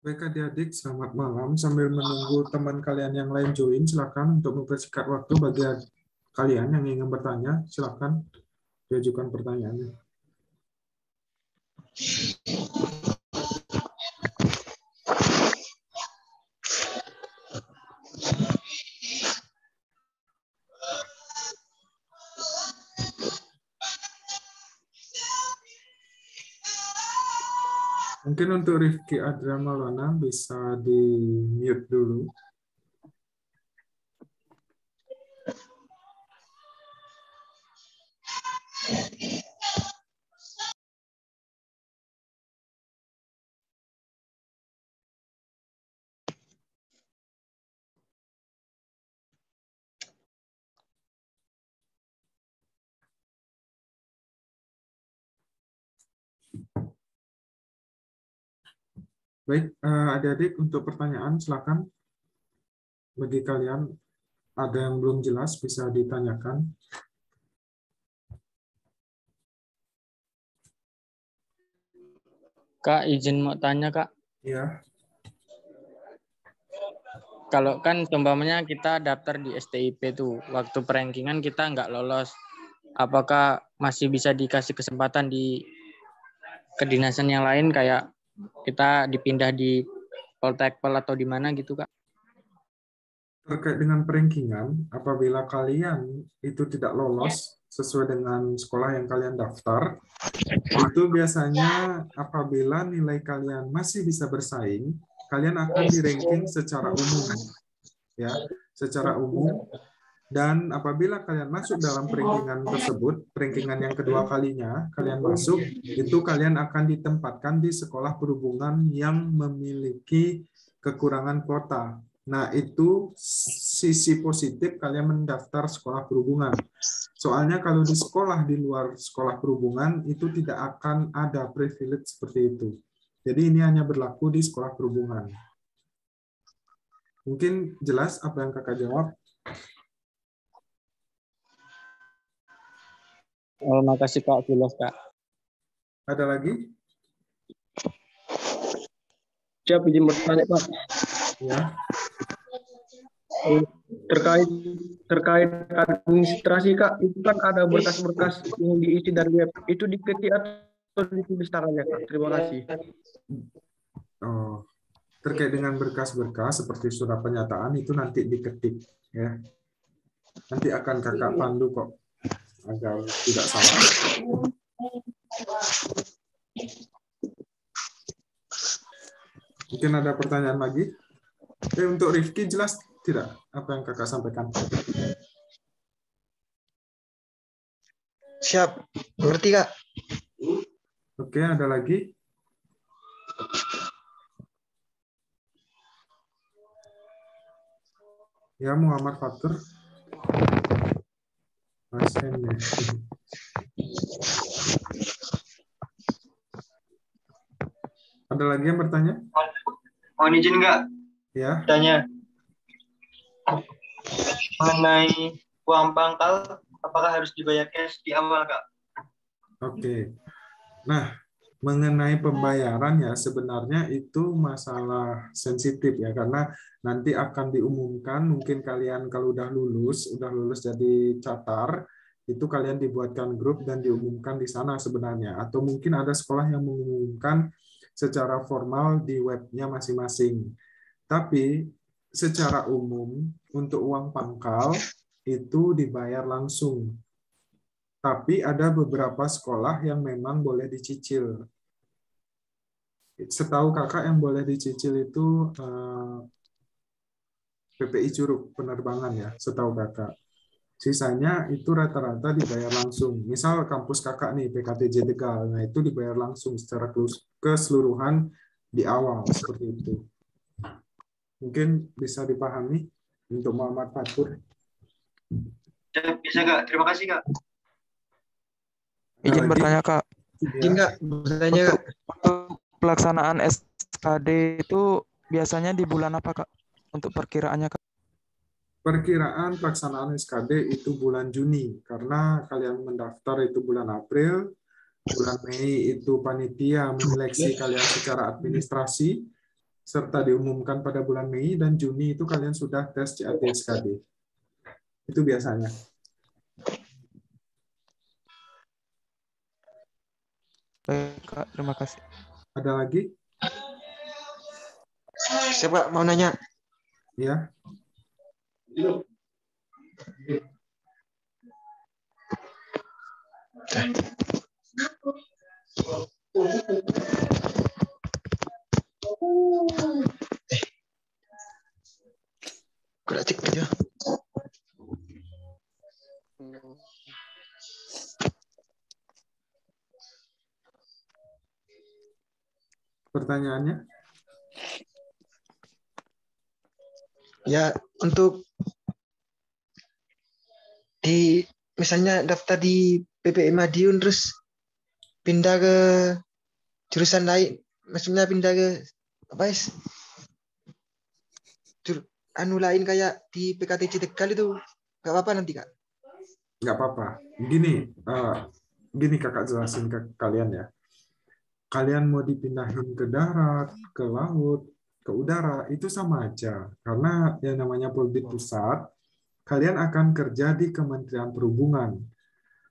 Baik adik-adik, selamat malam. Sambil menunggu teman kalian yang lain join, silakan untuk mempersingkat waktu bagi kalian yang ingin bertanya, silakan diajukan pertanyaannya. Mungkin untuk Rifki Adra Maulana bisa di-mute dulu. Baik, adik-adik untuk pertanyaan silakan. Bagi kalian ada yang belum jelas bisa ditanyakan. Kak, izin mau tanya, Kak. Ya. Kalau kan umpamanya kita daftar di STIP tuh, waktu perankingan kita nggak lolos. Apakah masih bisa dikasih kesempatan di kedinasan yang lain kayak kita dipindah di Poltekpol atau di mana gitu, Kak? Terkait dengan perankingan, apabila kalian itu tidak lolos sesuai dengan sekolah yang kalian daftar, itu biasanya apabila nilai kalian masih bisa bersaing, kalian akan di-ranking secara umum, ya, secara umum. Dan apabila kalian masuk dalam perankingan tersebut, perankingan yang kedua kalinya kalian masuk, itu kalian akan ditempatkan di sekolah perhubungan yang memiliki kekurangan kuota. Nah, itu sisi positif kalian mendaftar sekolah perhubungan. Soalnya kalau di sekolah di luar sekolah perhubungan, itu tidak akan ada privilege seperti itu. Jadi ini hanya berlaku di sekolah perhubungan. Mungkin jelas apa yang kakak jawab? Oh, makasih Kak, jelas Kak. Ada lagi? Siap, izin bertanya Pak. Ya. Terkait administrasi Kak, itu kan ada berkas-berkas yang diisi dari web. Itu diketik atau ditulis tangannya Kak? Terima kasih. Oh, terkait dengan berkas-berkas seperti surat pernyataan itu nanti diketik, ya. Nanti akan kakak pandu kok agar tidak salah. Mungkin ada pertanyaan lagi? Untuk Rifki jelas tidak apa yang kakak sampaikan? Siap, ngerti Kak. Oke, ada lagi? Ya, Muhammad Fatur. Pasiennya. Ada lagi yang bertanya? Mohon izin nggak? Ya. Tanya mengenai uang pangkal, apakah harus dibayar cash di awal, Kak? Oke. Nah, mengenai pembayaran ya sebenarnya itu masalah sensitif ya karena nanti akan diumumkan mungkin kalian kalau udah lulus jadi catar itu kalian dibuatkan grup dan diumumkan di sana sebenarnya atau mungkin ada sekolah yang mengumumkan secara formal di webnya masing-masing. Tapi secara umum untuk uang pangkal itu dibayar langsung. Tapi ada beberapa sekolah yang memang boleh dicicil. Setahu kakak yang boleh dicicil itu PPI Curug penerbangan ya, setahu kakak. Sisanya itu rata-rata dibayar langsung. Misal kampus kakak nih PKTJ Tegal, nah itu dibayar langsung secara keseluruhan di awal seperti itu. Mungkin bisa dipahami untuk Muhammad Fatur. Bisa Kak, terima kasih Kak. Izin bertanya Kak. Izin Kak, bertanya Kak. Untuk pelaksanaan SKD itu biasanya di bulan apa Kak? Untuk perkiraannya Kak? Perkiraan pelaksanaan SKD itu bulan Juni, karena kalian mendaftar itu bulan April, Bulan Mei itu panitia menyeleksi kalian secara administrasi, serta diumumkan pada bulan Mei, dan Juni itu kalian sudah tes CAT SKD. Itu biasanya. Baik, Kak. Terima kasih. Ada lagi? Siapa mau nanya? Ya. Kurang cek aja. Pertanyaannya? Ya, untuk di misalnya daftar di PPI Madiun terus pindah ke jurusan lain, maksudnya pindah ke apa is? Anu lain kayak di PKTC Tegal itu nggak apa-apa nanti, Kak? Nggak apa-apa. Gini kakak jelasin ke kalian ya. Kalian mau dipindahin ke darat, ke laut, ke udara, itu sama aja. Karena yang namanya Polbid Pusat, kalian akan kerja di Kementerian Perhubungan.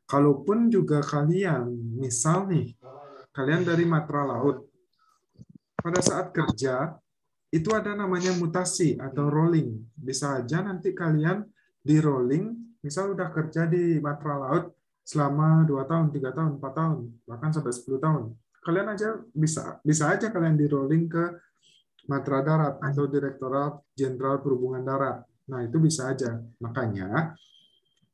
Kalaupun juga kalian, misal nih, kalian dari Matra Laut, pada saat kerja, itu ada namanya mutasi atau rolling. Bisa aja nanti kalian di rolling, misal udah kerja di Matra Laut selama 2 tahun, 3 tahun, 4 tahun, bahkan sampai 10 tahun. Kalian aja bisa aja kalian di rolling ke Matra Darat atau Direktorat Jenderal Perhubungan Darat. Nah, itu bisa aja. Makanya,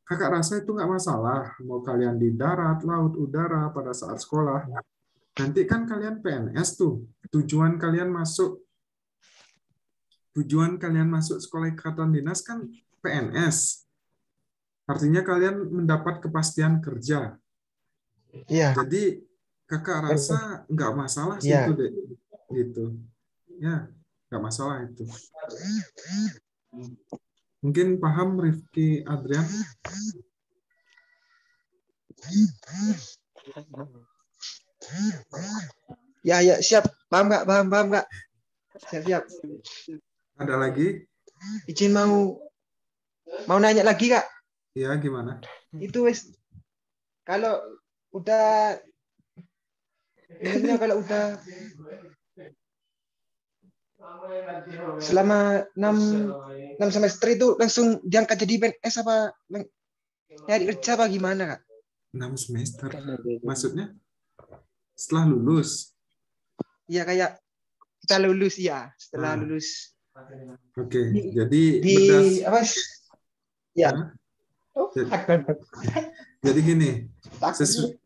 kakak rasa itu nggak masalah. Mau kalian di darat, laut, udara pada saat sekolah. Nanti kan kalian PNS tuh. Tujuan kalian masuk sekolah ikatan dinas kan PNS. Artinya kalian mendapat kepastian kerja. Iya. Jadi kakak rasa nggak masalah sih Iya. itu deh. Gitu. Ya, nggak masalah itu. Mungkin paham Rifki Adrian? Ya, siap. Paham Kak? Siap. Ada lagi? Izin mau nanya lagi, Kak. Ya, gimana? Itu wes kalau udah misalnya kalau udah selama 6 semester itu langsung diangkat jadi PNS apa nyari kerja apa gimana, Kak? 6 semester. Maksudnya setelah lulus? Iya, kayak kita lulus ya, setelah lulus. Oke, jadi di apa? Ya. Jadi gini,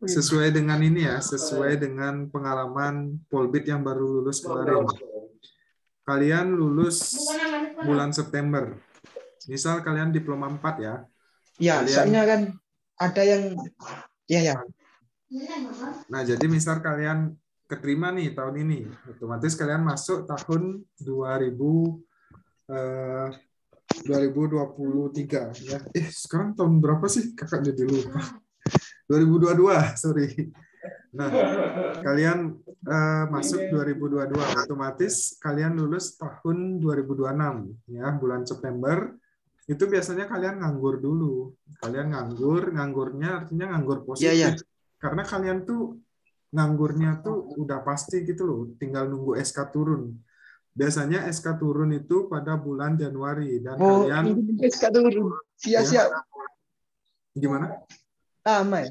sesuai dengan ini ya, sesuai dengan pengalaman Polbid yang baru lulus kemarin. Kalian lulus bulan September. Misal kalian diploma 4 ya. Ya, soalnya kan ada yang ya. Nah, jadi misal kalian keterima nih tahun ini, otomatis kalian masuk tahun 2023 ya. Sekarang tahun berapa sih? Kakak jadi lupa. 2022, sorry. Nah, kalian masuk 2022, otomatis kalian lulus tahun 2026 ya, bulan September. Itu biasanya kalian nganggur dulu. Kalian nganggurnya artinya nganggur positif. Ya. Karena kalian tuh nganggurnya tuh udah pasti gitu loh, tinggal nunggu SK turun. Biasanya SK turun itu pada bulan Januari dan kalian SK turun. Siap. Ya. Gimana? Aman.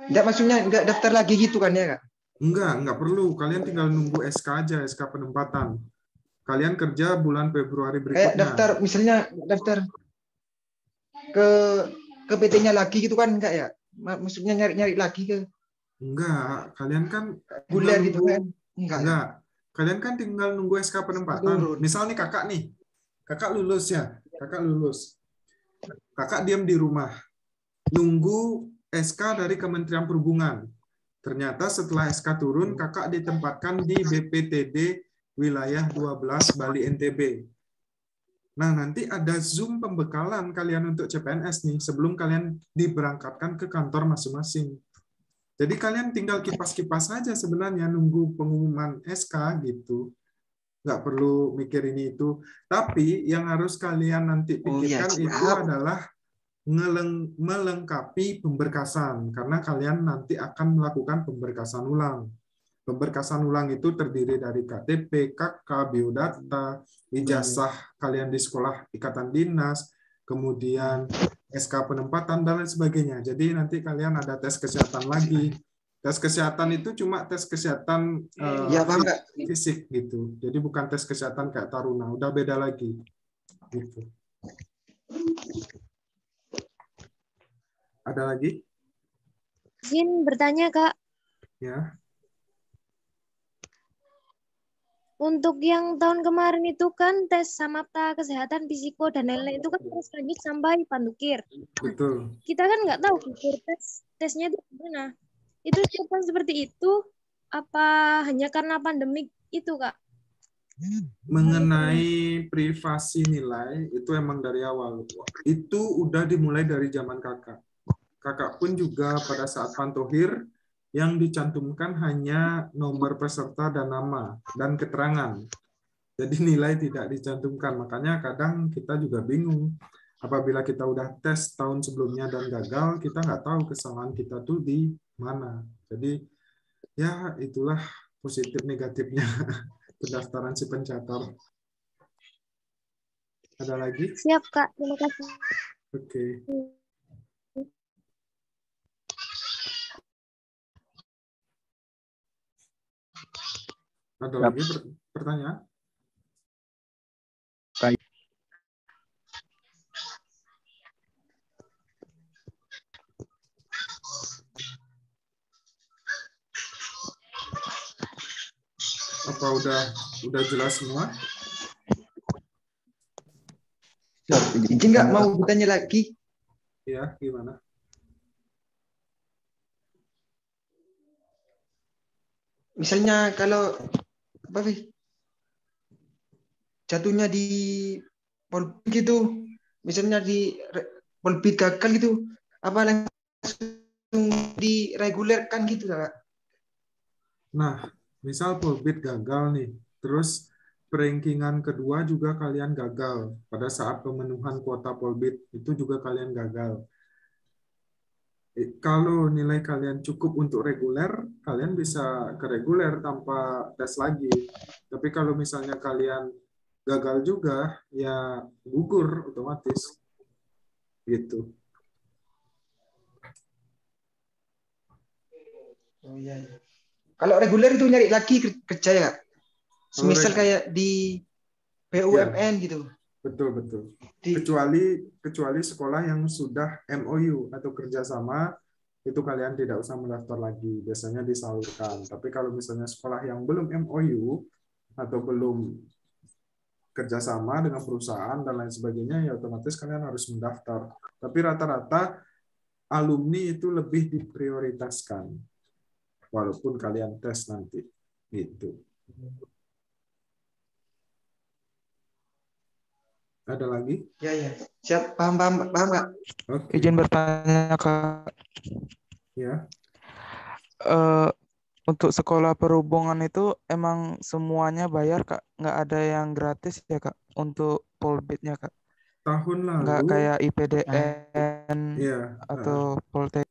Enggak, maksudnya enggak daftar lagi gitu kan ya, Kak? Enggak perlu. Kalian tinggal nunggu SK aja, SK penempatan. Kalian kerja bulan Februari berikutnya. Kayak daftar ke PT-nya lagi gitu kan enggak ya? Maksudnya nyari lagi ke Enggak, kalian kan bulan gitu kan? Enggak. Kalian kan tinggal nunggu SK penempatan. Misal nih kakak lulus ya. Kakak diam di rumah. Nunggu SK dari Kementerian Perhubungan. Ternyata setelah SK turun, kakak ditempatkan di BPTD wilayah 12 Bali NTB. Nah, nanti ada Zoom pembekalan kalian untuk CPNS nih sebelum kalian diberangkatkan ke kantor masing-masing. Jadi kalian tinggal kipas-kipas saja sebenarnya nunggu pengumuman SK gitu. Nggak perlu mikir ini itu. Tapi yang harus kalian nanti Oh ya, pikirkan itu siap. adalah melengkapi pemberkasan karena kalian nanti akan melakukan pemberkasan ulang. Pemberkasan ulang itu terdiri dari KTP, KK, biodata, ijazah kalian di sekolah ikatan dinas, kemudian SK penempatan dan lain sebagainya. Jadi nanti kalian ada tes kesehatan lagi. Tes kesehatan itu cuma tes kesehatan Ya, paham, Kak. fisik gitu. Jadi bukan tes kesehatan kayak Taruna, udah beda lagi. Gitu. Ada lagi? Izin bertanya, Kak. Ya. Untuk yang tahun kemarin itu kan tes samapta kesehatan fisiko dan lain-lain itu kan harus lanjut sampai pandukir. Betul. Kita kan nggak tahu fitur tesnya itu gimana. Itu seperti itu apa hanya karena pandemik itu, Kak? Mengenai privasi nilai itu emang dari awal. Itu udah dimulai dari zaman kakak. Kakak pun juga pada saat pantohir yang dicantumkan hanya nomor peserta dan nama dan keterangan. Jadi nilai tidak dicantumkan. Makanya kadang kita juga bingung. Apabila kita udah tes tahun sebelumnya dan gagal, kita nggak tahu kesalahan kita tuh di mana. Jadi ya itulah positif negatifnya pendaftaran si pencatat. Ada lagi? Siap, Kak. Terima kasih. Oke. Ada lagi pertanyaan? Apa udah jelas semua? Izin nggak mau bertanya lagi? Ya, gimana? Misalnya kalau apa sih? Jatuhnya di polbit gitu, misalnya di polbit gagal gitu, apa langsung diregulerkan gitu, Kak? Nah, misal polbit gagal nih, terus perankingan kedua juga kalian gagal pada saat pemenuhan kuota polbit itu juga kalian gagal. Kalau nilai kalian cukup untuk reguler, kalian bisa ke reguler tanpa tes lagi. Tapi kalau misalnya kalian gagal juga, ya gugur otomatis. Gitu. Oh iya. Kalau reguler itu nyari lagi kerja ya, Kak? Kalau Semisal kayak di BUMN gitu. Betul. Kecuali sekolah yang sudah MOU atau kerjasama, itu kalian tidak usah mendaftar lagi. Biasanya disalurkan. Tapi kalau misalnya sekolah yang belum MOU atau belum kerjasama dengan perusahaan dan lain sebagainya, ya otomatis kalian harus mendaftar. Tapi rata-rata alumni itu lebih diprioritaskan, walaupun kalian tes nanti. Gitu. Ada lagi? Ya. Siap, paham, Kak. Oke. Izin bertanya, Kak. Ya. Untuk sekolah perhubungan itu emang semuanya bayar, Kak? Nggak ada yang gratis ya, Kak? Untuk polbitnya, Kak? Tahun Nggak lalu, kayak IPDN ya. atau Poltek.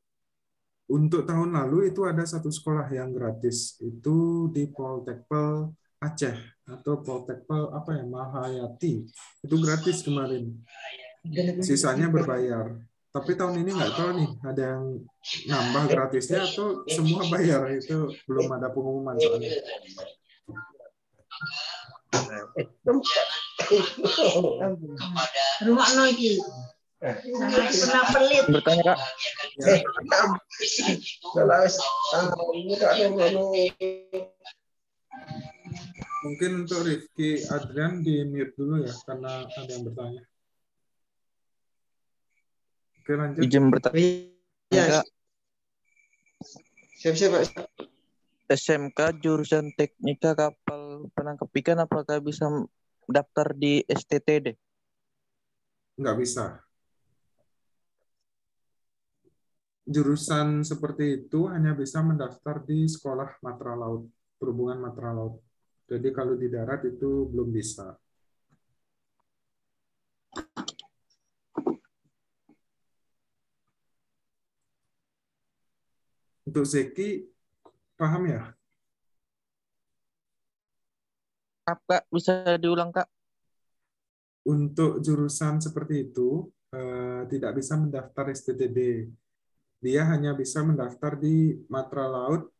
Untuk tahun lalu itu ada satu sekolah yang gratis. Itu di Poltekpel Aceh atau Poltekpel apa ya, Mahayati. Itu gratis kemarin. Sisanya berbayar. Tapi tahun ini nggak tahu nih, ada yang nambah gratisnya atau semua bayar. Itu belum ada pengumuman soalnya. Rumah lagi. Pernah pelit. Bertanya, Kak. Mungkin untuk Rifki Adrian di mute dulu ya, karena ada yang bertanya. Oke, lanjut. Izin bertanya. Ya. Kak. Siap, Pak. SMK jurusan teknika kapal penangkap ikan apakah bisa daftar di STTD? nggak bisa. Jurusan seperti itu hanya bisa mendaftar di sekolah matra laut, perhubungan matra laut. Jadi kalau di darat itu belum bisa. Untuk Zeki, paham ya? Kak, bisa diulang, Kak? Untuk jurusan seperti itu, tidak bisa mendaftar STTD. Dia hanya bisa mendaftar di matra laut,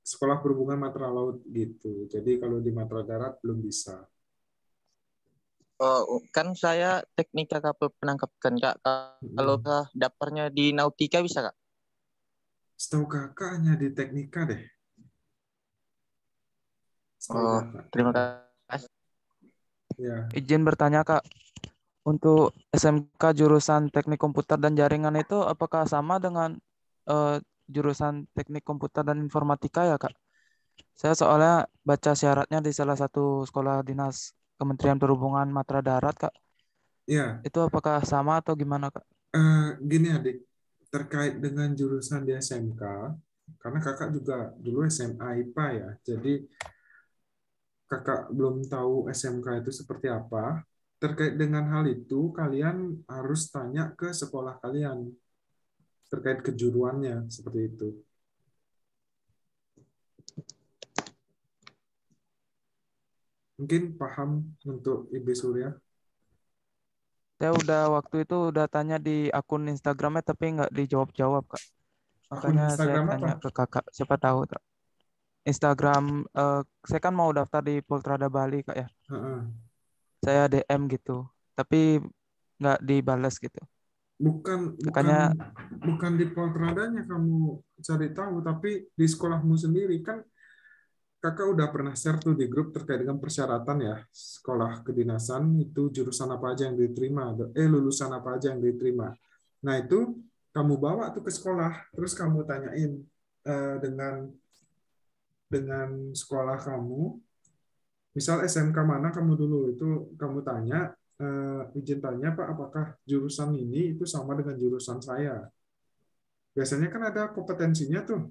sekolah perhubungan matra laut gitu. Jadi kalau di matra darat belum bisa. Oh, kan saya teknika kapal penangkap ikan, Kak. Kalau daftarnya di Nautika bisa, Kak? Setahu kakak hanya di teknika deh. Setahu Oh, kakak. terima kasih. Ya. Izin bertanya Kak, untuk SMK jurusan Teknik Komputer dan Jaringan itu apakah sama dengan jurusan Teknik Komputer dan Informatika ya Kak? Saya soalnya baca syaratnya di salah satu sekolah dinas Kementerian Perhubungan Matra Darat Kak. Ya, Itu apakah sama atau gimana Kak? gini adik, terkait dengan jurusan di SMK, karena kakak juga dulu SMA IPA ya, jadi kakak belum tahu SMK itu seperti apa. Terkait dengan hal itu, kalian harus tanya ke sekolah kalian terkait kejuruannya seperti itu. Mungkin paham untuk Ibu Surya? Saya waktu itu udah tanya di akun Instagramnya tapi nggak dijawab-jawab Kak. Akun Makanya saya Instagram apa? tanya ke kakak, siapa tahu Kak. Instagram, saya kan mau daftar di Poltrada Bali Kak ya. Heeh. Saya DM gitu, tapi nggak dibalas gitu. Bukan Makanya bukan di Poltradanya kamu cari tahu, tapi di sekolahmu sendiri kan kakak udah pernah share tuh di grup terkait dengan persyaratan ya sekolah kedinasan itu jurusan apa aja yang diterima, lulusan apa aja yang diterima. Nah itu kamu bawa tuh ke sekolah, terus kamu tanyain dengan sekolah kamu, misal SMK mana kamu dulu itu kamu tanya izin tanya Pak apakah jurusan ini itu sama dengan jurusan saya. Biasanya kan ada kompetensinya tuh.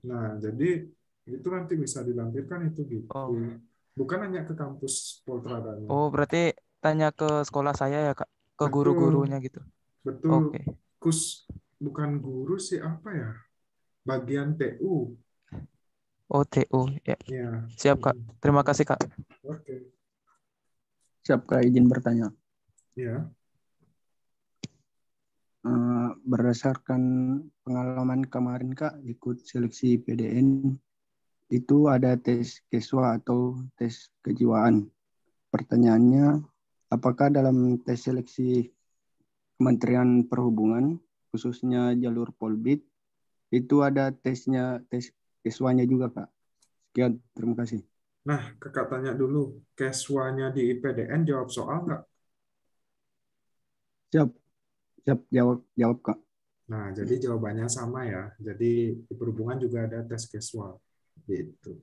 Nah, jadi itu nanti bisa dilampirkan itu gitu. oh, Bukan hanya ke kampus Poltradanya. berarti tanya ke sekolah saya ya Kak, ke Betul, guru-gurunya gitu. betul. Oke. Bukan guru sih apa ya? Bagian TU. OTU ya. Ya. Siap Kak. Terima kasih Kak. Oke. Siap Kak, izin bertanya. Ya. Berdasarkan pengalaman kemarin Kak ikut seleksi PDN, itu ada tes keswa atau tes kejiwaan. Pertanyaannya, apakah dalam tes seleksi Kementerian Perhubungan, khususnya jalur Polbit, itu ada tes keswanya juga Kak? Sekian, terima kasih. Nah, kakak tanya dulu, keswanya di IPDN jawab soal nggak? Siap, jawab Kak. Nah, jadi jawabannya sama ya. Jadi di perhubungan juga ada tes keswa. Gitu.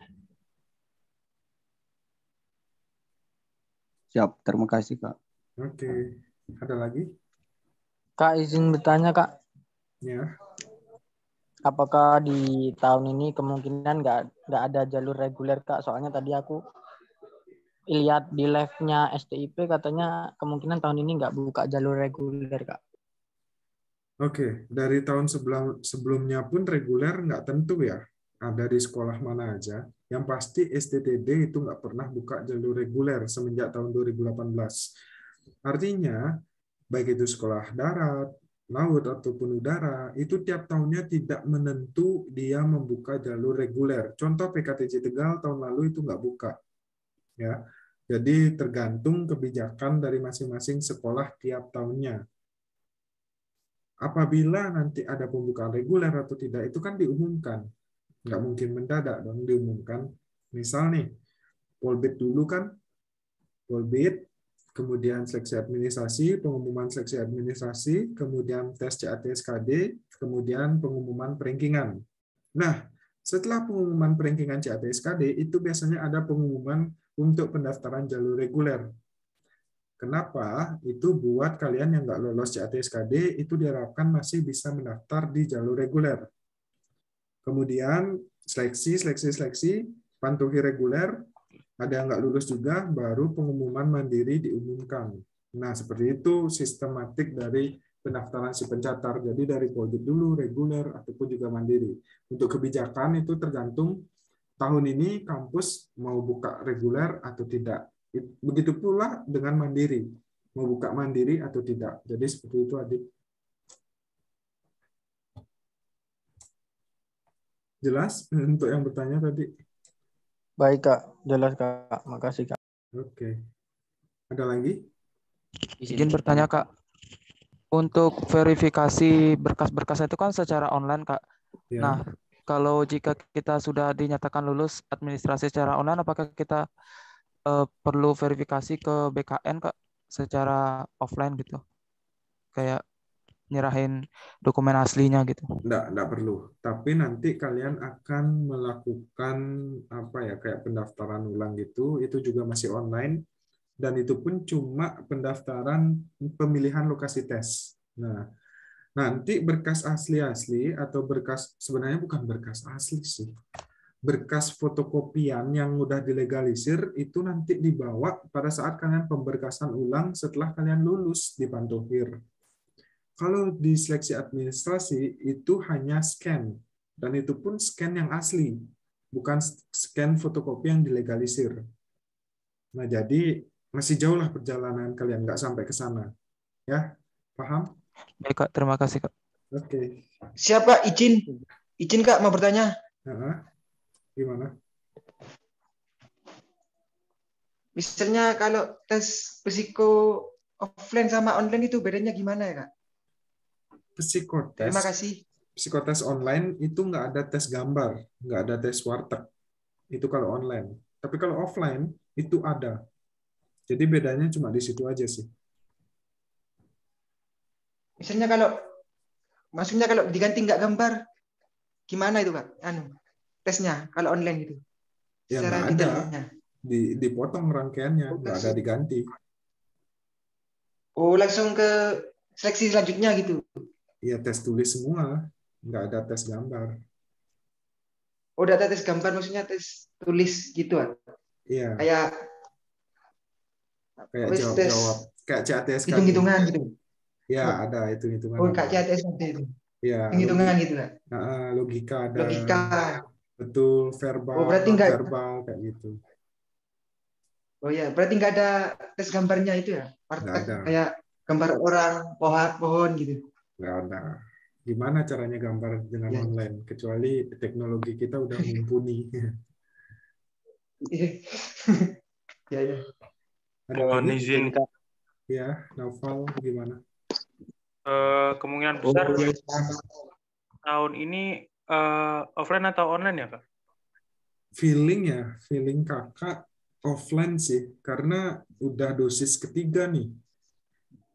Siap, terima kasih Kak. Oke. Ada lagi? Kak, izin bertanya Kak. Ya. Apakah di tahun ini kemungkinan nggak ada jalur reguler Kak? Soalnya tadi aku lihat di live-nya STIP katanya kemungkinan tahun ini nggak buka jalur reguler Kak. Oke, dari tahun sebelumnya pun reguler nggak tentu ya. Ada di sekolah mana aja. Yang pasti STTD itu nggak pernah buka jalur reguler semenjak tahun 2018. Artinya, baik itu sekolah darat, laut, ataupun udara, itu tiap tahunnya tidak menentu dia membuka jalur reguler. Contoh PKTJ Tegal tahun lalu itu nggak buka. Ya, jadi tergantung kebijakan dari masing-masing sekolah tiap tahunnya. Apabila nanti ada pembukaan reguler atau tidak, itu kan diumumkan. Nggak mungkin mendadak dong diumumkan. Misal nih, Polbit dulu kan, Polbit, kemudian seleksi administrasi, pengumuman seleksi administrasi, kemudian tes CAT-SKD, kemudian pengumuman perankingan. Nah, setelah pengumuman perankingan CAT-SKD, itu biasanya ada pengumuman untuk pendaftaran jalur reguler. Kenapa? Itu buat kalian yang nggak lolos CAT-SKD, itu diharapkan masih bisa mendaftar di jalur reguler. Kemudian seleksi, pantuhi reguler, ada yang nggak lulus juga, baru pengumuman mandiri diumumkan. Nah, seperti itu sistematik dari pendaftaran si pencatar. Jadi dari Poldik dulu, reguler, ataupun juga mandiri. Untuk kebijakan itu tergantung tahun ini kampus mau buka reguler atau tidak. Begitu pula dengan mandiri, mau buka mandiri atau tidak. Jadi seperti itu, Adik. Jelas untuk yang bertanya tadi? Baik, Kak. Jelas, Kak. Makasih, Kak. Oke. Ada lagi? Izin bertanya, Kak. Untuk verifikasi berkas-berkas itu kan secara online, Kak. Ya. Nah, kalau jika kita sudah dinyatakan lulus administrasi secara online, apakah kita perlu verifikasi ke BKN, Kak, secara offline gitu? Kayak nyerahin dokumen aslinya gitu. Enggak perlu. Tapi nanti kalian akan melakukan apa ya, kayak pendaftaran ulang gitu, itu juga masih online, dan itu pun cuma pendaftaran pemilihan lokasi tes. Nah, nanti berkas asli-asli atau berkas, sebenarnya bukan berkas asli sih, berkas fotokopian yang udah dilegalisir itu nanti dibawa pada saat kalian pemberkasan ulang setelah kalian lulus di Pantohir. Kalau di seleksi administrasi itu hanya scan, dan itu pun scan yang asli, bukan scan fotokopi yang dilegalisir. Nah, jadi masih jauh lah perjalanan kalian, nggak sampai ke sana. Ya, paham? Baik, Kak. Terima kasih, Kak. Oke. Siapa izin? Izin Kak mau bertanya. Gimana? Misalnya kalau tes psiko offline sama online itu bedanya gimana ya, Kak? Psikotes. Terima kasih. Psikotes online itu nggak ada tes gambar, nggak ada tes warteg. Itu kalau online. Tapi kalau offline itu ada. Jadi bedanya cuma di situ aja sih. Misalnya maksudnya kalau diganti nggak gambar, gimana itu, Kak? Tesnya kalau online gitu. Ya Secara nggak ada. detailnya. Dipotong rangkaiannya, nggak ada diganti. Oh, langsung ke seleksi selanjutnya gitu. Iya, tes tulis semua, nggak ada tes gambar. Oh, udah ada tes gambar, maksudnya tes tulis gitu, kan? Iya. Kayak jawab-jawab, kayak CATSKD. Hitung-hitungan gitu. Ya, ada hitung-hitungan. Oh, kayak CATSKD itu. Ya, Hitung-hitungan gitu, kan? Logika ada. Logika. Betul, verbal, Oh, berarti nggak verbal kayak gitu. Oh ya, berarti nggak ada tes gambarnya itu ya? Nggak ada. Kayak gambar orang, pohon gitu. Nggak ada. Gimana caranya gambar dengan online? Kecuali teknologi kita udah mumpuni. Ya. Ada lagi? Izin, Kak. Ya, Naufal gimana? Kemungkinan besar tahun ini offline atau online ya, Kak? Feeling kakak offline sih, karena udah dosis ketiga nih.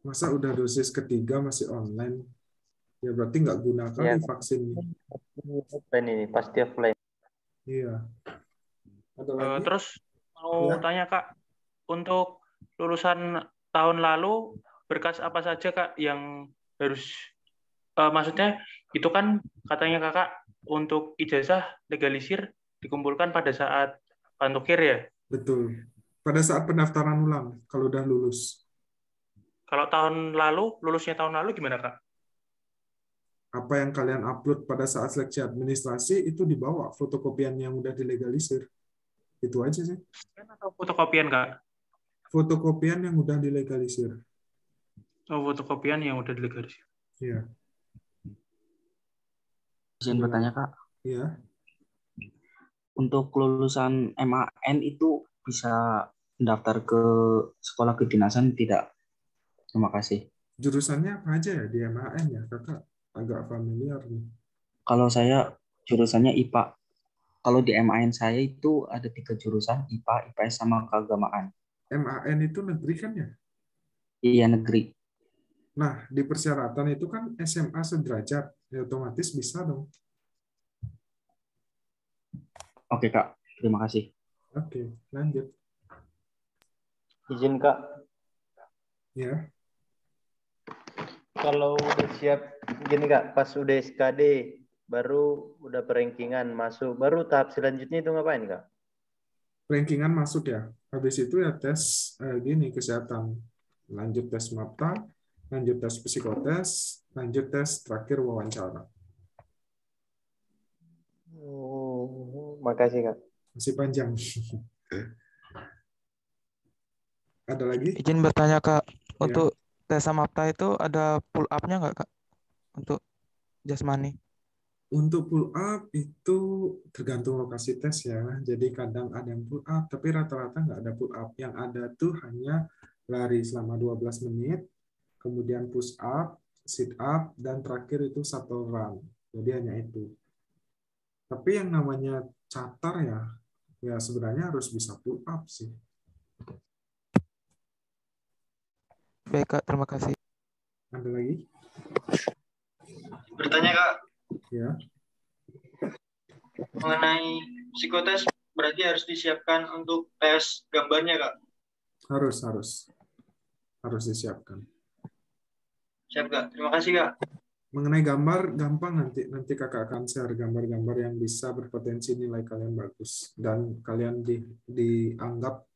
Masa udah dosis ketiga masih online? Ya berarti nggak guna kali vaksin. Offline ini, pasti offline. Iya. Ada lagi? Terus mau tanya, Kak, untuk lulusan tahun lalu, berkas apa saja, Kak, yang harus, maksudnya itu kan katanya Kakak untuk ijazah legalisir dikumpulkan pada saat Pantohir ya? Betul. Pada saat pendaftaran ulang, kalau udah lulus. Kalau tahun lalu, lulusnya tahun lalu gimana, Kak? Apa yang kalian upload pada saat seleksi administrasi, itu dibawa fotokopian yang udah dilegalisir. Itu aja sih. Atau fotokopian, Kak? Fotokopian yang udah dilegalisir. Oh, fotokopian yang udah dilegalisir. Iya. Izin bertanya, Kak. Iya. Untuk lulusan MAN itu bisa mendaftar ke sekolah kedinasan tidak? Terima kasih. Jurusannya apa aja ya di MAN ya? Kakak agak familiar nih. Kalau saya jurusannya IPA. Kalau di MAN saya itu ada 3 jurusan, IPA, IPS, sama keagamaan. MAN itu negeri kan ya? Iya, negeri. Nah, di persyaratan itu kan SMA sederajat. Ya, otomatis bisa dong. Oke, Kak. Terima kasih. Oke, lanjut. Izin, Kak. Ya, Kalau udah siap gini Kak, pas udah SKD baru udah perankingan masuk, baru tahap selanjutnya itu ngapain Kak? rankingan masuk ya. Habis itu ya tes gini kesehatan. Lanjut tes MAPTA, lanjut tes psikotes, lanjut tes terakhir wawancara. Oh, makasih Kak. Masih panjang. Ada lagi? Izin bertanya Kak, Ya. untuk tes MAPTA itu ada pull up-nya nggak Kak? Untuk jasmani. Untuk pull up itu tergantung lokasi tes ya. Jadi kadang ada yang pull up, tapi rata-rata nggak ada pull up. Yang ada tuh hanya lari selama 12 menit, kemudian push up, sit up, dan terakhir itu shuttle run. Jadi hanya itu. Tapi yang namanya catar ya sebenarnya harus bisa pull up sih. Baik Kak, terima kasih. Ada lagi? Bertanya Kak, Ya. mengenai psikotes berarti harus disiapkan untuk tes gambarnya Kak. Harus disiapkan. Siap Kak, terima kasih Kak. Mengenai gambar, gampang nanti kakak akan share gambar-gambar yang bisa berpotensi nilai kalian bagus dan kalian dianggap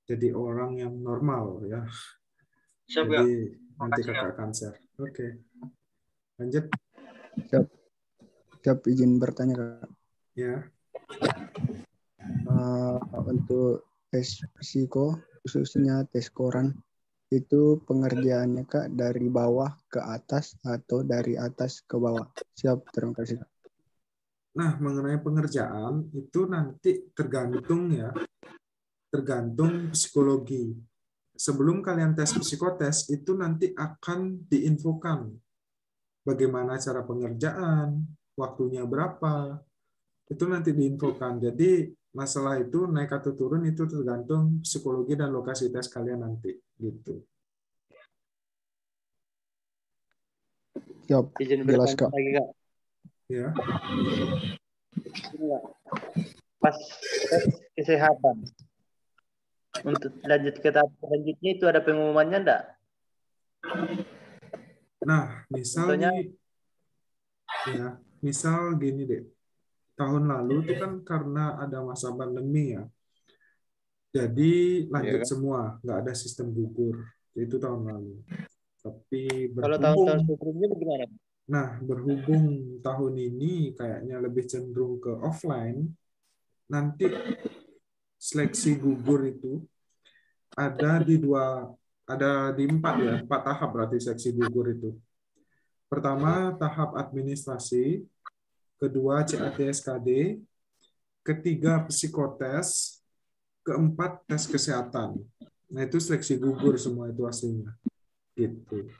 jadi orang yang normal ya. Siap Kak. Jadi nanti Makasih, kakak Kak. akan share. Oke. Lanjut. Siap izin bertanya Kak. Ya. Untuk tes psiko khususnya tes koran itu pengerjaannya Kak dari bawah ke atas atau dari atas ke bawah? Siap, terima kasih Kak. Nah, mengenai pengerjaan itu nanti tergantung psikologi. Sebelum kalian tes psikotes itu nanti akan diinfokan bagaimana cara pengerjaan, waktunya berapa, itu nanti diinfokan. Jadi masalah itu naik atau turun itu tergantung psikologi dan lokasi tes kalian nanti gitu. Siap, Izin jelas bertanya Kak. lagi Kak. Ya. Ini, Kak. Pas tes kesehatan untuk lanjut ke tahap selanjutnya itu ada pengumumannya enggak? Nah, misal Contohnya, nih misal gini deh. Tahun lalu itu kan karena ada masa pandemi ya. Jadi lanjut semua, nggak ada sistem gugur. Itu tahun lalu. Tapi kalau tahun-tahun berhubung sebelumnya bagaimana? berhubung tahun ini kayaknya lebih cenderung ke offline, nanti seleksi gugur itu ada di empat tahap berarti seleksi gugur itu. Pertama, tahap administrasi, kedua CAT-SKD, ketiga psikotes, keempat tes kesehatan. Nah, itu seleksi gugur semua itu hasilnya. Gitu.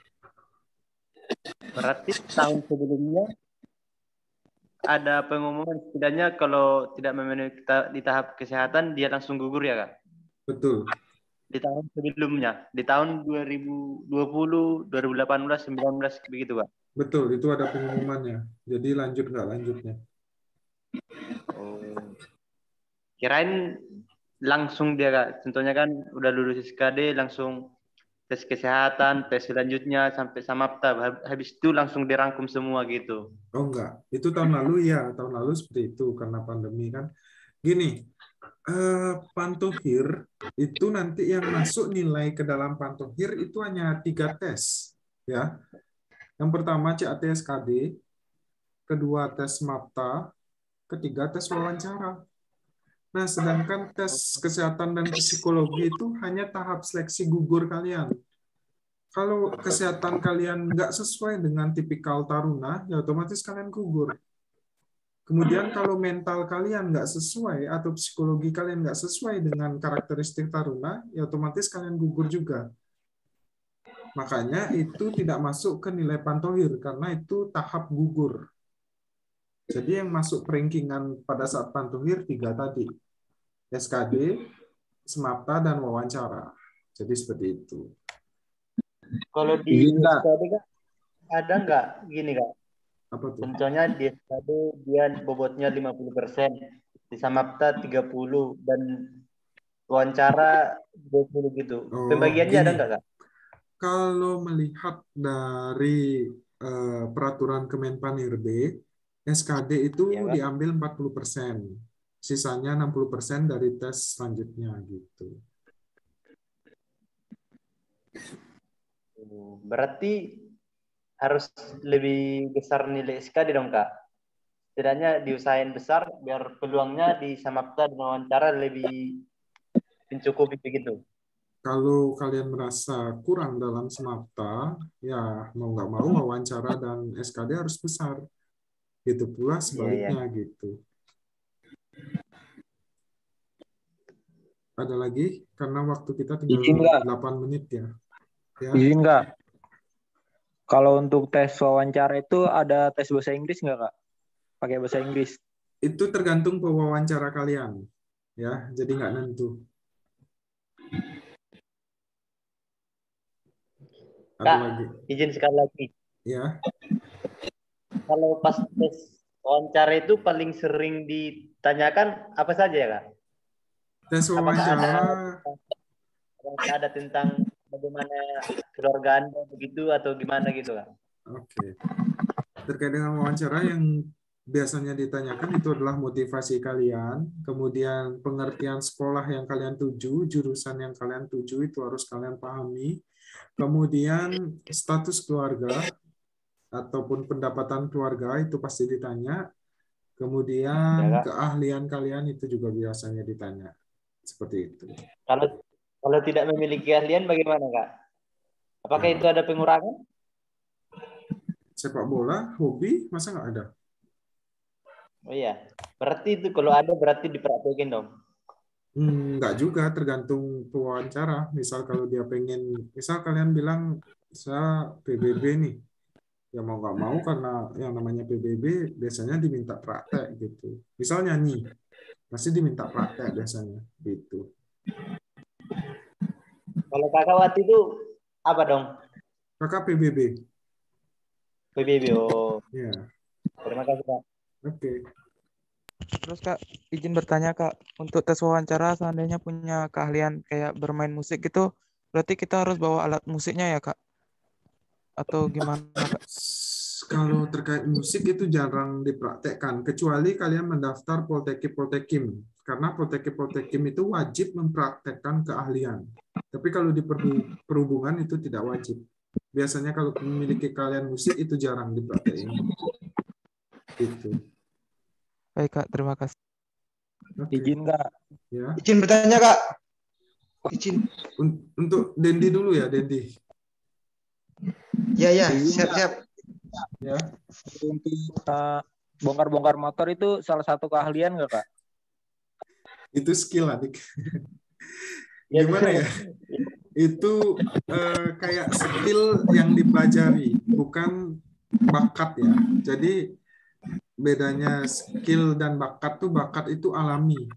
Berarti tahun sebelumnya ada pengumuman setidaknya kalau tidak memenuhi di tahap kesehatan dia langsung gugur ya Kak? Betul. Di tahun sebelumnya, di tahun 2020, 2018, 19 begitu Kak? Betul, itu ada pengumumannya. Jadi lanjut nggak lanjutnya. Oh. Kirain langsung dia Kak, contohnya kan udah lulus SKD langsung tes kesehatan, tes selanjutnya sampai samapta, habis itu langsung dirangkum semua gitu. Oh enggak, itu tahun lalu ya, tahun lalu seperti itu karena pandemi kan. Gini, Pantohir itu nanti yang masuk nilai ke dalam Pantohir itu hanya 3 tes, ya. Yang pertama CAT-SKD, kedua tes MAPTA, ketiga tes wawancara. Nah, sedangkan tes kesehatan dan psikologi itu hanya tahap seleksi gugur kalian. Kalau kesehatan kalian nggak sesuai dengan tipikal taruna, ya otomatis kalian gugur. Kemudian kalau mental kalian nggak sesuai atau psikologi kalian nggak sesuai dengan karakteristik taruna, ya otomatis kalian gugur juga. Makanya itu tidak masuk ke nilai Pantohir, karena itu tahap gugur. Jadi yang masuk rankingan pada saat Pantohir 3 tadi. SKD, SMAPTA, dan wawancara. Jadi seperti itu. Kalau di SKD Kak, ada nggak gini Kak? Apa tuh? Contohnya di SKD dia bobotnya 50%, di Samapta 30, dan wawancara 20 gitu. Pembagiannya ada nggak Kak? Kalau melihat dari peraturan Kemenpan-RB, SKD itu Iya, Kak. diambil 40%. Sisanya 60% dari tes selanjutnya gitu. Berarti harus lebih besar nilai SKD dong, Kak. Setidaknya diusahain besar biar peluangnya di Samapta dan wawancara lebih mencukupi begitu. Kalau kalian merasa kurang dalam Samapta, ya mau nggak mau wawancara dan SKD harus besar. Gitu pula sebaliknya gitu. Ada lagi? Karena waktu kita tinggal Izin nggak? 8 menit ya. Ya. Izin nggak? Kalau untuk tes wawancara itu ada tes bahasa Inggris nggak, Kak? Pakai bahasa Inggris. Itu tergantung pewawancara kalian. Ya, jadi nggak nentu. Ada Kak, lagi? izin sekali lagi. Ya. Kalau pas tes wawancara itu paling sering ditanyakan apa saja ya, Kak? Tes Apakah wawancara ada tentang bagaimana keluarga Anda begitu atau gimana gitu, Kak? Oke. Terkait dengan wawancara yang biasanya ditanyakan itu adalah motivasi kalian, kemudian pengertian sekolah yang kalian tuju, jurusan yang kalian tuju itu harus kalian pahami, kemudian status keluarga ataupun pendapatan keluarga itu pasti ditanya, kemudian Ya, Kak. keahlian kalian itu juga biasanya ditanya. Seperti itu. Kalau tidak memiliki keahlian bagaimana, Kak? Apakah itu ada pengurangan? Sepak bola, hobi, masa nggak ada? Oh iya, berarti itu kalau ada berarti dipraktekin dong. Nggak juga, tergantung pewawancara. Misal kalau dia pengen, misal kalian bilang, saya PBB nih. Ya mau nggak mau karena yang namanya PBB biasanya diminta praktek gitu. Misal nyanyi, pasti diminta praktek biasanya gitu. Kalau kakak waktu itu apa dong? Kakak PBB. PBB, oh. Ya. Terima kasih, Kak. Oke. Terus Kak, izin bertanya Kak, untuk tes wawancara seandainya punya keahlian kayak bermain musik gitu, berarti kita harus bawa alat musiknya ya Kak? Atau gimana Kak? Kalau terkait musik itu jarang dipraktekkan, kecuali kalian mendaftar Poltekim. Karena Poltekim itu wajib mempraktekkan keahlian. Tapi kalau di perhubungan itu tidak wajib. Biasanya kalau memiliki kalian musik itu jarang dipraktekin. Gitu. Baik Kak, terima kasih. Okay. Izin Kak. Ya. Izin bertanya Kak. Izin. Untuk Dendi dulu ya, Dendi. Ya, siap. Ya. Untuk bongkar-bongkar motor itu salah satu keahlian nggak Kak? Itu skill adik. Gimana ya? Itu kayak skill yang dipelajari, bukan bakat ya. Jadi bedanya skill dan bakat itu alami.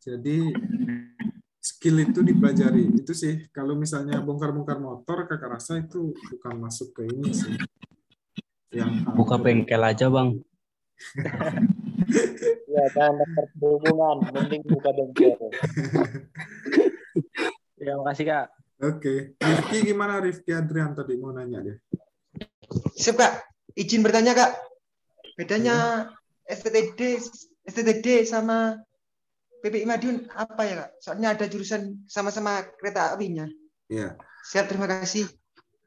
Jadi skill itu dipelajari. Itu sih kalau misalnya bongkar-bongkar motor kakak rasa itu bukan masuk ke ini sih. Yang buka bengkel aja Bang. Ya, jangan daftar perhubungan, mending buka bengkel. Ya, makasih Kak. Oke. Rifki gimana Rifki Adrian tadi mau nanya deh. Siap Kak. Izin bertanya Kak. Bedanya STTD sama PPI Madiun apa ya Kak? Soalnya ada jurusan sama-sama kereta apinya. Iya. Siap, terima kasih.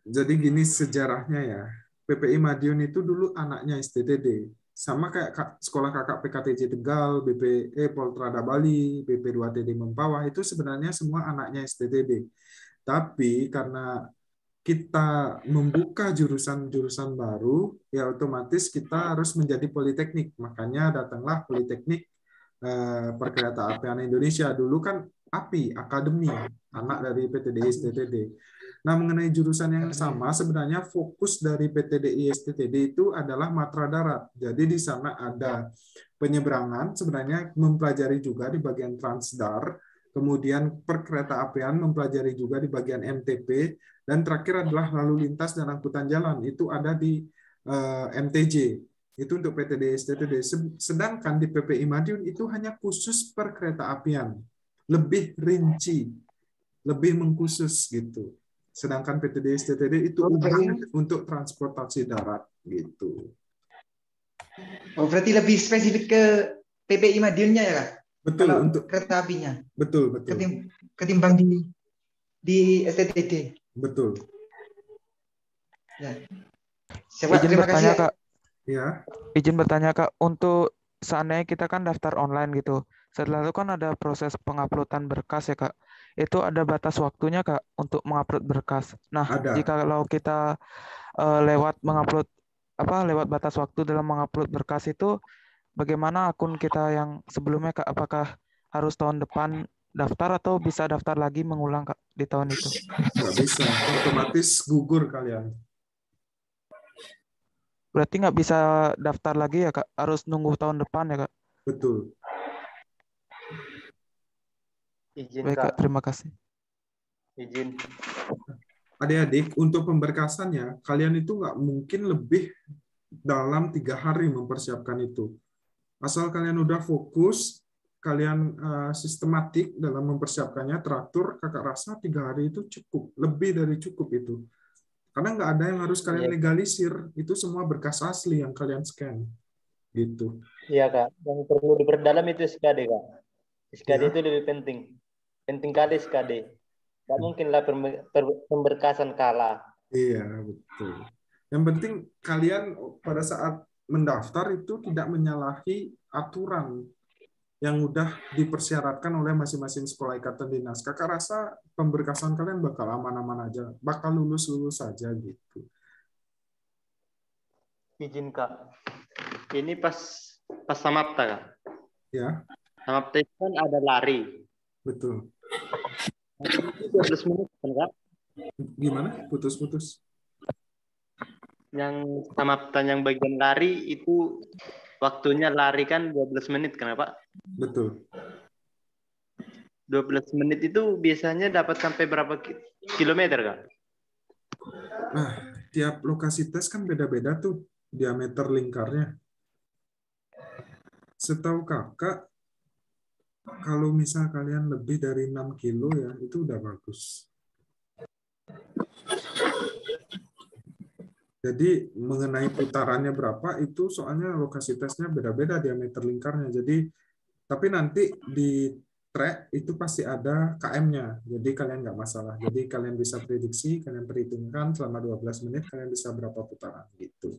Jadi gini sejarahnya ya. PPI Madiun itu dulu anaknya STTD. Sama kayak sekolah kakak PKTJ Tegal, BPE Poltrada Bali, BP2TD Mempawah, itu sebenarnya semua anaknya STTD. Tapi karena kita membuka jurusan-jurusan baru, ya otomatis kita harus menjadi politeknik. Makanya datanglah Politeknik Perkeretaapian Indonesia. Dulu kan API, Akademi, anak dari PTDI STTD. Nah, mengenai jurusan yang sama, sebenarnya fokus dari PTDI STTD itu adalah matra darat. Jadi di sana ada penyeberangan, sebenarnya mempelajari juga di bagian Transdar, kemudian perkeretaapian mempelajari juga di bagian MTP, dan terakhir adalah lalu lintas dan angkutan jalan. Itu ada di MTJ. Itu untuk PTDI STTD. Sedangkan di PPI Madiun itu hanya khusus perkeretaapian. Lebih rinci, lebih mengkhusus gitu. Sedangkan PTD STTD itu umum untuk transportasi darat gitu. Oh, berarti lebih spesifik ke PPI Madiunnya ya, Kak? Betul, Kalau untuk kereta apinya. betul. Ketimbang di STTD. Betul. Ya. Siapa, Izin terima bertanya, kasih. Kak. Ya. Izin bertanya, Kak. Untuk seandainya kita kan daftar online gitu. Setelah itu kan ada proses penguploadan berkas ya, Kak. Itu ada batas waktunya, Kak, untuk mengupload berkas. Nah, Ada. jika kalau kita lewat lewat batas waktu dalam mengupload berkas itu, bagaimana akun kita yang sebelumnya, Kak? Apakah harus tahun depan daftar atau bisa daftar lagi mengulang, Kak, di tahun itu? Nggak bisa, otomatis gugur kalian. Berarti nggak bisa daftar lagi ya, Kak? Harus nunggu tahun depan ya, Kak? Betul. Izin, Baik, Kak. Kak. Terima kasih. Izin. Adik-adik, untuk pemberkasannya, kalian itu nggak mungkin lebih dalam 3 hari mempersiapkan itu. Asal kalian udah fokus, kalian sistematik dalam mempersiapkannya, teratur, kakak rasa 3 hari itu cukup, lebih dari cukup itu. Karena nggak ada yang harus kalian legalisir, itu semua berkas asli yang kalian scan, gitu. Iya, Kak. Yang perlu diperdalam itu SKD, Kak. SKD itu lebih penting. Penting kali SKD. Nggak mungkinlah pemberkasan kalah. Iya, betul. Yang penting kalian pada saat mendaftar itu tidak menyalahi aturan yang udah dipersyaratkan oleh masing-masing sekolah ikatan dinas. Kakak rasa pemberkasan kalian bakal aman-aman aja, bakal lulus-lulus saja gitu. Izin, Kak. Ini pas Samapta, Kak. Ya. Samapta itu kan ada lari. Betul. 12 menit kan, Kak? Gimana? Putus-putus. Yang Samapta yang bagian lari itu waktunya lari kan 12 menit kan, Pak? Betul. 12 menit itu biasanya dapat sampai berapa kilometer, Kak? Nah, tiap lokasi tes kan beda-beda tuh diameter lingkarnya. Setahu kakak, kalau misal kalian lebih dari 6 kilo ya, itu udah bagus. Jadi mengenai putarannya berapa, itu soalnya lokasi tesnya beda-beda diameter lingkarnya. Jadi, tapi nanti di track itu pasti ada KM-nya. Jadi kalian nggak masalah. Jadi kalian bisa prediksi, kalian perhitungkan selama 12 menit kalian bisa berapa putaran gitu.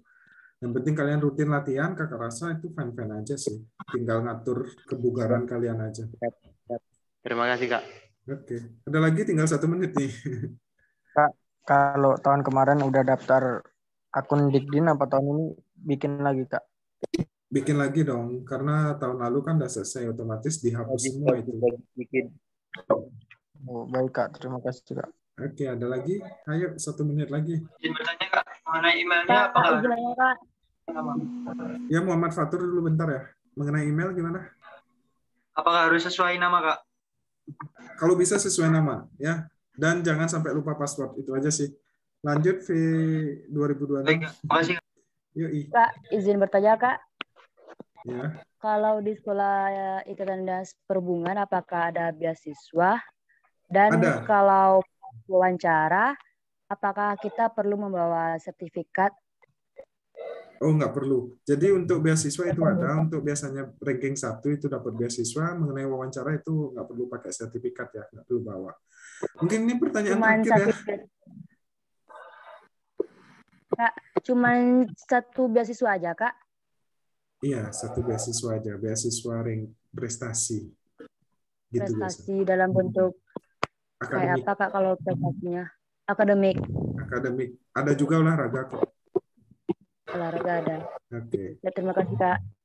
Yang penting kalian rutin latihan, kakak rasa itu fine-fine aja sih. Tinggal ngatur kebugaran kalian aja. Terima kasih, Kak. Oke. Ada lagi tinggal 1 menit nih. Kak, kalau tahun kemarin udah daftar akun Dikdin, apa tahun ini bikin lagi, Kak? Bikin lagi dong, karena tahun lalu kan udah selesai, otomatis dihapus semua itu. Oh, baik, Kak. Terima kasih, Kak. Oke, ada lagi? Ayo, 1 menit lagi. Izin bertanya, Kak, mengenai emailnya apakah Ya, Muhammad Fatur dulu bentar ya. Mengenai email gimana? apakah harus sesuai nama, Kak? Kalau bisa sesuai nama, ya. Dan jangan sampai lupa password, itu aja sih. Lanjut V 2026. Baik, makasih. Yoi. Kak, izin bertanya, Kak. Ya. Kalau di sekolah ikatan dinas perhubungan, apakah ada beasiswa? Dan Ada. kalau wawancara, apakah kita perlu membawa sertifikat? Oh, nggak perlu. Jadi untuk beasiswa itu ada, untuk biasanya ranking 1 itu dapat beasiswa, mengenai wawancara itu nggak perlu pakai sertifikat ya, nggak perlu bawa. Mungkin ini pertanyaan terakhir ya. Kak, cuman 1 beasiswa aja, Kak? Iya, 1 beasiswa aja, beasiswa prestasi. Gitu Prestasi biasa. dalam bentuk Akademik. kayak apa, Kak, kalau prestasinya? Akademik. Akademik. Ada juga olahraga kok. Olahraga ada. Oke. Ya, terima kasih, Kak.